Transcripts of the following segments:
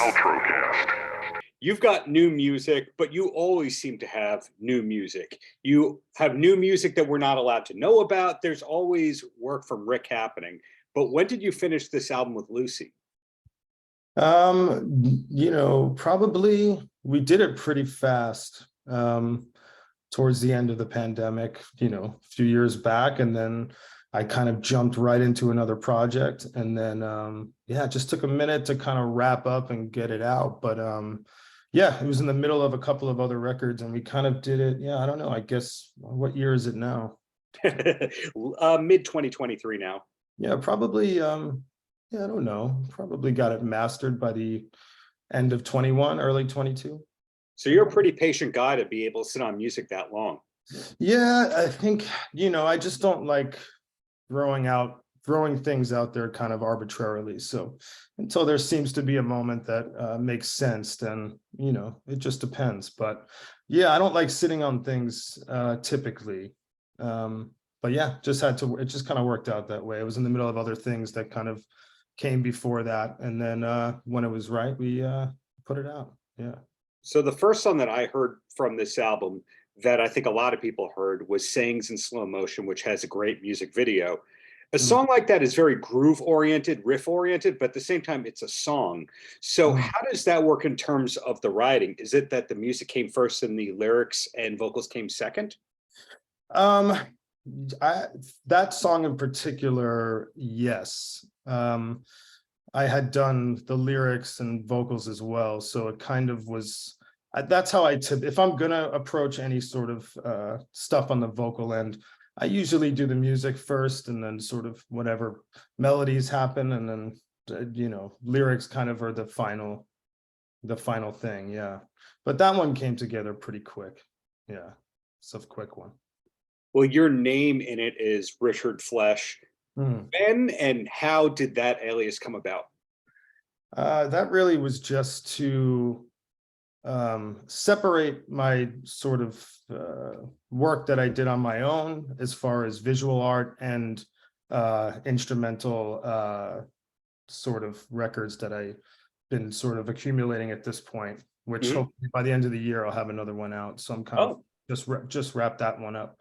Paltrocast. You've got new music, but you always seem to have new music. You have new music that we're not allowed to know about. There's always work from Rick happening. But when did you finish this album with Lucy? Probably we did it pretty fast towards the end of the pandemic, a few years back. And then I kind of jumped right into another project. And then, it just took a minute to kind of wrap up and get it out. But it was in the middle of a couple of other records and we kind of did it. I don't know. I guess, what year is it now? Mid 2023 now. Yeah, probably. I don't know. Probably got it mastered by the end of 21, early 22. So you're a pretty patient guy to be able to sit on music that long. Yeah, I think, I just don't like throwing things out there kind of arbitrarily. So until there seems to be a moment that makes sense, then, it just depends. But yeah, I don't like sitting on things typically. But yeah, it just kind of worked out that way. It was in the middle of other things that kind of came before that. And then when it was right, we put it out. Yeah. So the first song that I heard from this album that I think a lot of people heard was Sayings in Slow Motion, which has a great music video. A song like that is very groove oriented, riff oriented, but at the same time, it's a song. So how does that work in terms of the writing? Is it that the music came first and the lyrics and vocals came second? That song in particular, yes. I had done the lyrics and vocals as well, so it kind of was. That's how if I'm gonna approach any sort of stuff on the vocal end, I usually do the music first, and then sort of whatever melodies happen, and then lyrics kind of are the final thing. Yeah, but that one came together pretty quick. Yeah, it's a quick one. Well, your name in it is Richard Flesh. When and how did that alias come about? That really was just to separate my sort of work that I did on my own as far as visual art and instrumental sort of records that I've been sort of accumulating at this point, which hopefully by the end of the year I'll have another one out. So I'm kind of just wrap that one up.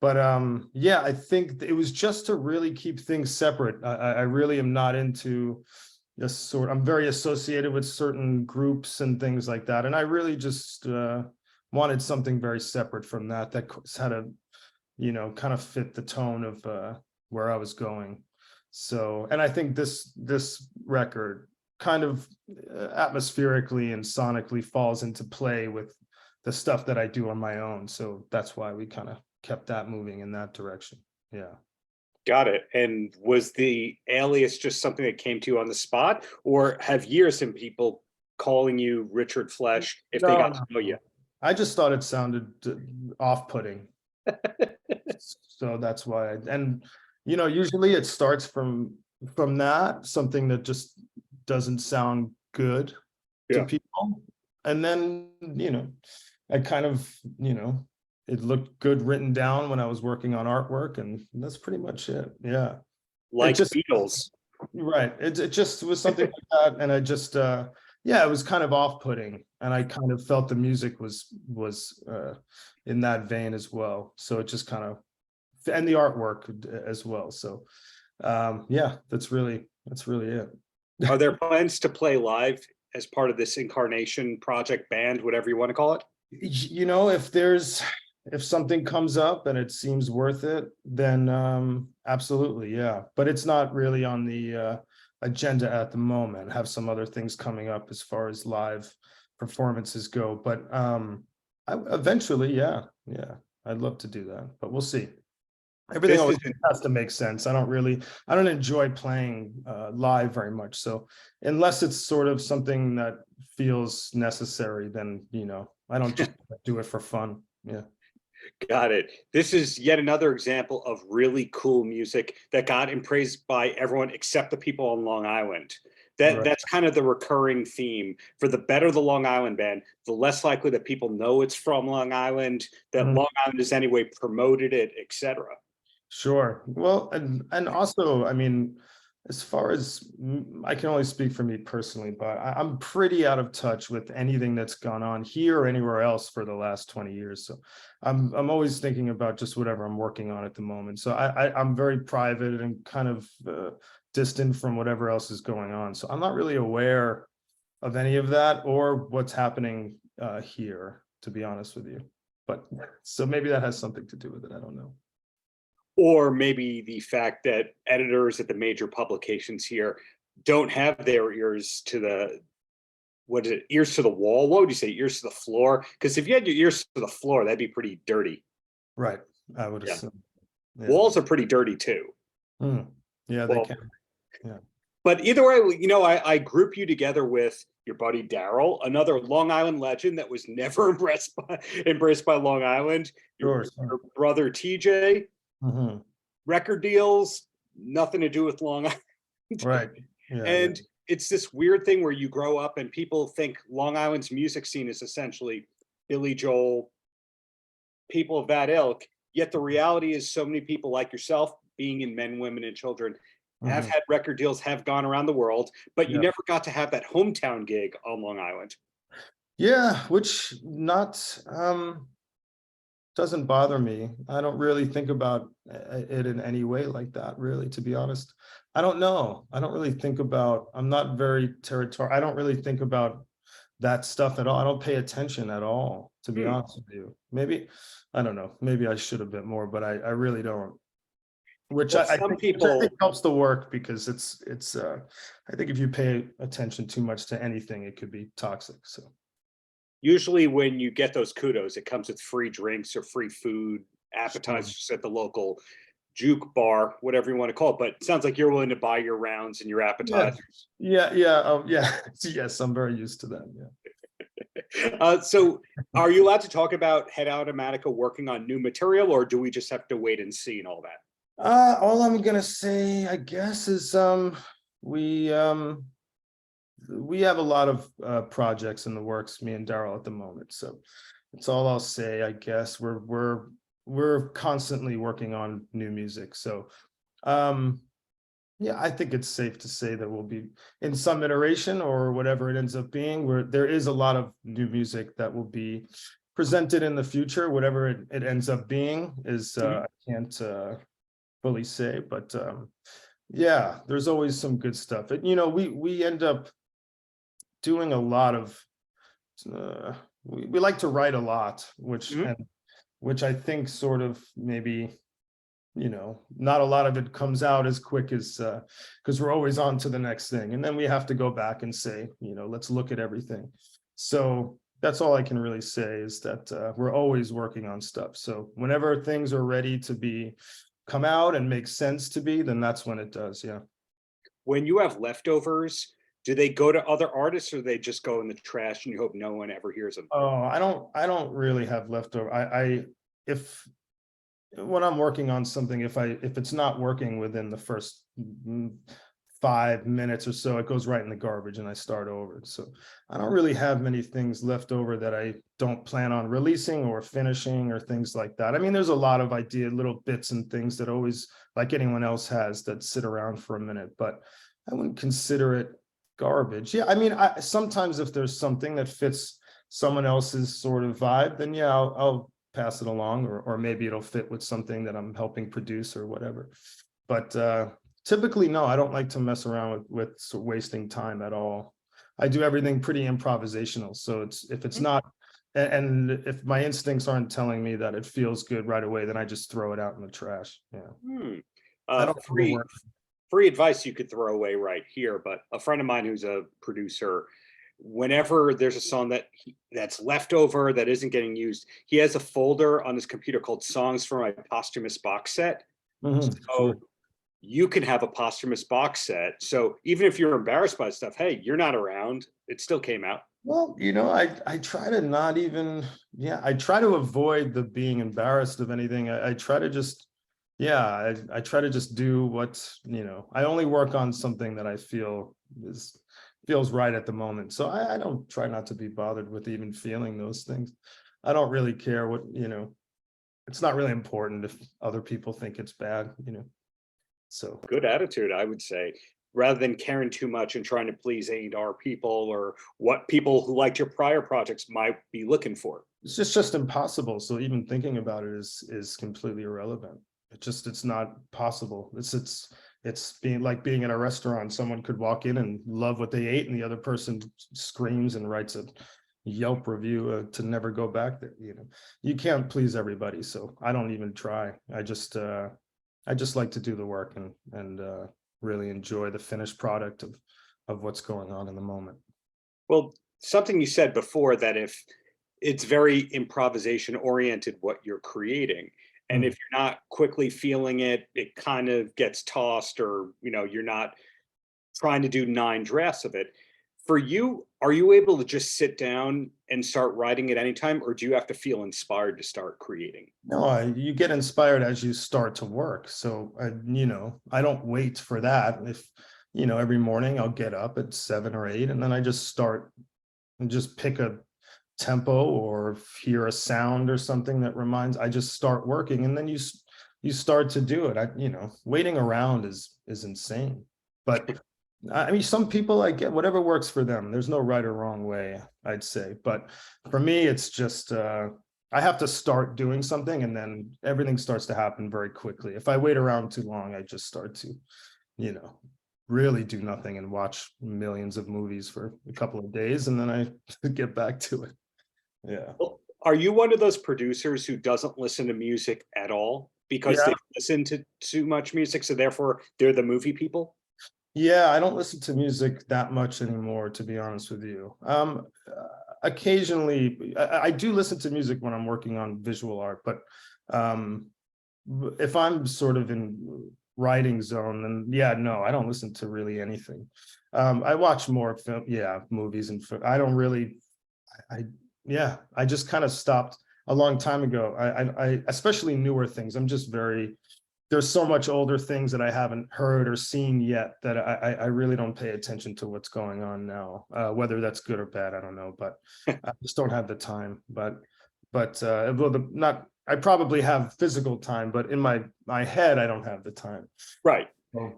But I think it was just to really keep things separate. I really am not into this I'm very associated with certain groups and things like that. And I really just wanted something very separate from that had a, kind of fit the tone of where I was going. So, and I think this record kind of atmospherically and sonically falls into play with the stuff that I do on my own. So that's why we kind of kept that moving in that direction. Yeah. Got it. And was the alias just something that came to you on the spot, or have years been people calling you Richard Flesh if they got to know you? I just thought it sounded off-putting. So that's why. Usually it starts from that, something that just doesn't sound good to people. And then, I kind of, it looked good written down when I was working on artwork, and that's pretty much it. Yeah. Like Beatles. Right. It just was something like that. And I just, it was kind of off-putting. And I kind of felt the music was in that vein as well. So it just kind of, and the artwork as well. So that's really it. Are there plans to play live as part of this incarnation project band, whatever you want to call it? If something comes up and it seems worth it, then absolutely, yeah. But it's not really on the agenda at the moment. I have some other things coming up as far as live performances go. But eventually, I'd love to do that. But we'll see. Everything always has to make sense. I don't enjoy playing live very much. So unless it's sort of something that feels necessary, then, I don't just do it for fun. Yeah. Got it. This is yet another example of really cool music that got praised by everyone except the people on Long Island. That's kind of the recurring theme. For the better the Long Island band, the less likely that people know it's from Long Island, that Long Island has anyway promoted it, etc. Sure. Well, and also, I mean, As far as I can only speak for me personally, but I'm pretty out of touch with anything that's gone on here or anywhere else for the last 20 years. So I'm always thinking about just whatever I'm working on at the moment. So I'm very private and kind of distant from whatever else is going on. So I'm not really aware of any of that or what's happening here, to be honest with you. But so maybe that has something to do with it. I don't know. Or maybe the fact that editors at the major publications here don't have their ears to the, what is it, ears to the wall? What would you say, ears to the floor? Because if you had your ears to the floor, that'd be pretty dirty. Right. I would Yeah. assume. Yeah. Walls are pretty dirty too. Yeah, they can. Yeah. But either way, I group you together with your buddy Daryl, another Long Island legend that was never embraced by Long Island. Your brother TJ. Record deals, nothing to do with Long Island. Right. Yeah, and it's this weird thing where you grow up and people think Long Island's music scene is essentially Billy Joel, people of that ilk. Yet the reality is so many people like yourself, being in Men, Women, and Children, have had record deals, have gone around the world, but you never got to have that hometown gig on Long Island. Yeah, which not doesn't bother me. I don't really think about it in any way like that, really, to be honest. I don't know. I don't really think about, I'm not very territorial. I don't really think about that stuff at all. I don't pay attention at all, to be honest with you. Maybe, I don't know, maybe I should a bit more, but I really don't. Which I think helps the work, because it's I think if you pay attention too much to anything, it could be toxic. So usually when you get those kudos, it comes with free drinks or free food, appetizers at the local juke bar, whatever you want to call it. But it sounds like you're willing to buy your rounds and your appetizers. Yeah. Yes, I'm very used to that. Yeah. So are you allowed to talk about Head Automatica working on new material, or do we just have to wait and see and all that? All I'm gonna say, I guess, is we have a lot of projects in the works, me and Daryl, at the moment. So that's all I'll say. I guess we're constantly working on new music. So yeah, I think it's safe to say that we'll be in some iteration or whatever it ends up being, where there is a lot of new music that will be presented in the future. Whatever it ends up being is I can't fully say, but yeah, there's always some good stuff. And we end up doing a lot of we like to write a lot, which I think sort of maybe not a lot of it comes out as quick as because we're always on to the next thing, and then we have to go back and say, let's look at everything. So that's all I can really say, is that we're always working on stuff. So whenever things are ready to come out and make sense to be, then that's when it does. Yeah. When you have leftovers, do they go to other artists, or do they just go in the trash and you hope no one ever hears them? Oh, I don't really have leftover. If when I'm working on something, if it's not working within the first 5 minutes or so, it goes right in the garbage and I start over. So I don't really have many things left over that I don't plan on releasing or finishing or things like that. I mean, there's a lot of little bits and things that always, like anyone else has, that sit around for a minute, but I wouldn't consider it garbage. Yeah, I mean, sometimes if there's something that fits someone else's sort of vibe, then yeah, I'll pass it along, or maybe it'll fit with something that I'm helping produce or whatever. But typically, no, I don't like to mess around with wasting time at all. I do everything pretty improvisational. So if it's not, and if my instincts aren't telling me that it feels good right away, then I just throw it out in the trash. Yeah. Free advice you could throw away right here, but a friend of mine who's a producer, whenever there's a song that's left over that isn't getting used, he has a folder on his computer called Songs for My Posthumous Box Set. So you can have a posthumous box set. So even if you're embarrassed by stuff, hey, you're not around, it still came out. Well, I try to not even, I try to avoid the being embarrassed of anything. I try to just, I try to just do what, I only work on something that I feel feels right at the moment. So I don't try not to be bothered with even feeling those things. I don't really care what, it's not really important if other people think it's bad, So good attitude, I would say, rather than caring too much and trying to please A&R people or what people who liked your prior projects might be looking for. it's just impossible. So even thinking about it is completely irrelevant. It's not possible. It's being in a restaurant. Someone could walk in and love what they ate, and the other person screams and writes a Yelp review to never go back there. You can't please everybody, so I don't even try. I just like to do the work and really enjoy the finished product of what's going on in the moment. Well, something you said before, that if it's very improvisation oriented what you're creating, and if you're not quickly feeling it, it kind of gets tossed, or you're not trying to do 9 drafts of it. For you, are you able to just sit down and start writing at any time, or do you have to feel inspired to start creating? No, you get inspired as you start to work. So, I don't wait for that. If, every morning I'll get up at 7 or 8, and then I just start and just pick a tempo or hear a sound or something that I just start working, and then you start to do it. Waiting around is insane. But I mean, some people, I get whatever works for them. There's no right or wrong way, I'd say. But for me, it's just I have to start doing something, and then everything starts to happen very quickly. If I wait around too long, I just start to, really do nothing and watch millions of movies for a couple of days, and then I get back to it. Yeah. Well, are you one of those producers who doesn't listen to music at all because Yeah. they listen to too much music, so therefore they're the movie people? Yeah, I don't listen to music that much anymore, to be honest with you. Occasionally, I do listen to music when I'm working on visual art, but if I'm sort of in writing zone, then yeah, no, I don't listen to really anything. I watch more film, movies, and I don't really, I just kind of stopped a long time ago. I especially newer things. There's so much older things that I haven't heard or seen yet that I really don't pay attention to what's going on now. Whether that's good or bad, I don't know, but I just don't have the time. I probably have physical time, but in my head, I don't have the time. Right. So,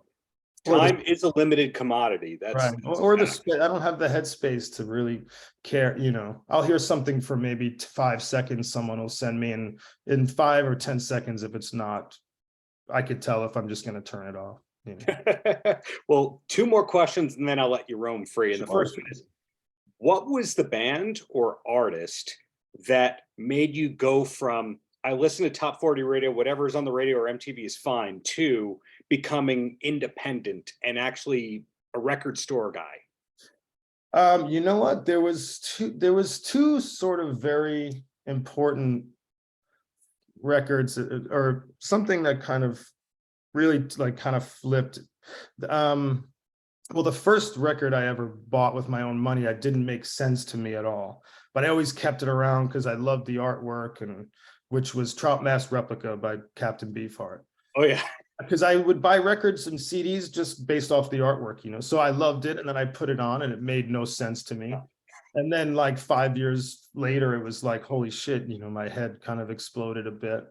Time is a limited commodity. That's right. I don't have the headspace to really care. I'll hear something for maybe 5 seconds. Someone will send me, and in 5 or 10 seconds, if it's not, I could tell if I'm just going to turn it off. Well, 2 more questions, and then I'll let you roam free. And the first one is, what was the band or artist that made you go from, I listen to top 40 radio, whatever's on the radio or MTV is fine, to becoming independent and actually a record store guy? You know what? There was two sort of very important records, or something that kind of really kind of flipped. Well, the first record I ever bought with my own money, it didn't make sense to me at all, but I always kept it around because I loved the artwork, and which was Trout Mask Replica by Captain Beefheart. Oh yeah. Because I would buy records and CDs just based off the artwork, so I loved it, and then I put it on and it made no sense to me. And then like 5 years later, it was like, holy shit, my head kind of exploded a bit,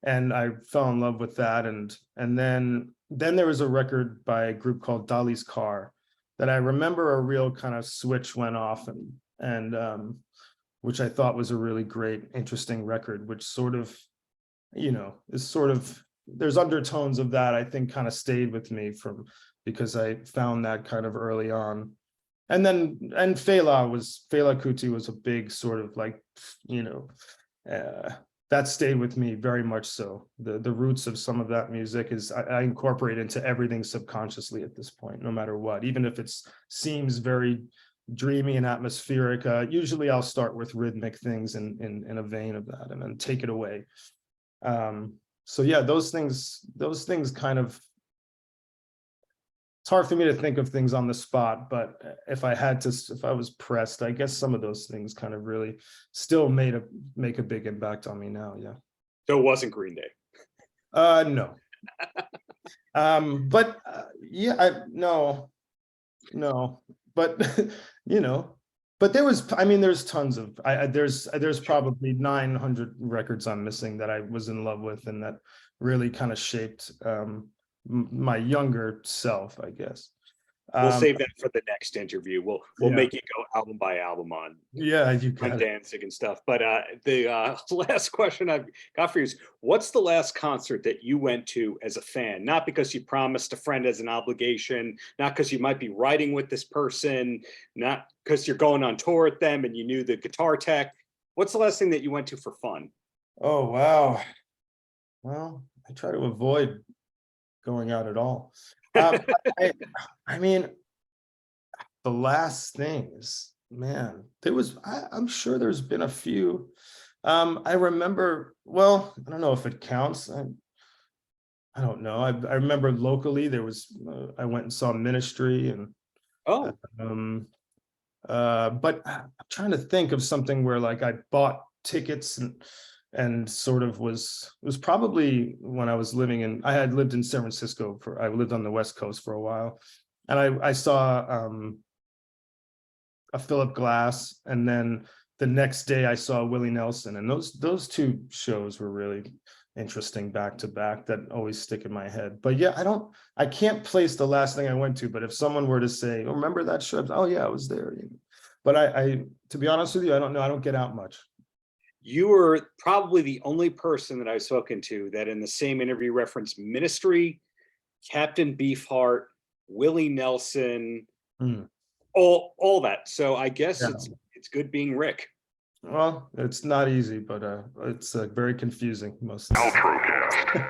and I fell in love with that. And then there was a record by a group called Dolly's Car that I remember a real kind of switch went off, and which I thought was a really great, interesting record, which sort of, is sort of, there's undertones of that, I think, kind of stayed with me because I found that kind of early on. And Fela Kuti was a big sort of like, that stayed with me very much so. The roots of some of that music is I incorporate into everything subconsciously at this point, no matter what, even if it seems very dreamy and atmospheric. Usually I'll start with rhythmic things in a vein of that, and then take it away. So yeah, those things kind of, it's hard for me to think of things on the spot, but if I was pressed, I guess some of those things kind of really still make a big impact on me now. Yeah. So it wasn't Green Day? No. But no, but but there's tons of, there's probably 900 records I'm missing that I was in love with, and that really kind of shaped my younger self, I guess. We'll save that for the next interview. We'll Yeah. make you go album by album on Yeah, you got it. Danzig and stuff. But the last question I've got for you is, what's the last concert that you went to as a fan? Not because you promised a friend as an obligation, not because you might be writing with this person, not because you're going on tour with them and you knew the guitar tech. What's the last thing that you went to for fun? Oh, wow. Well, I try to avoid going out at all. I mean, the last things, man, there was, I'm sure there's been a few. I remember, well, I don't know if it counts. I don't know. I remember locally there was, I went and saw Ministry, and Oh, but I'm trying to think of something where like I bought tickets and sort of it was probably when I was I had lived in San Francisco I lived on the West Coast for a while, and I saw a Philip Glass, and then the next day I saw Willie Nelson, and those two shows were really interesting back to back that always stick in my head. But yeah, I can't place the last thing I went to, but if someone were to say, oh, remember that show? Oh yeah, I was there. But I to be honest with you, I don't know. I don't get out much. you were probably the only person that I've spoken to that in the same interview referenced Ministry, Captain Beefheart, Willie Nelson, all that. So I guess it's good being Rick. Well, it's not easy, but it's very confusing most of the time.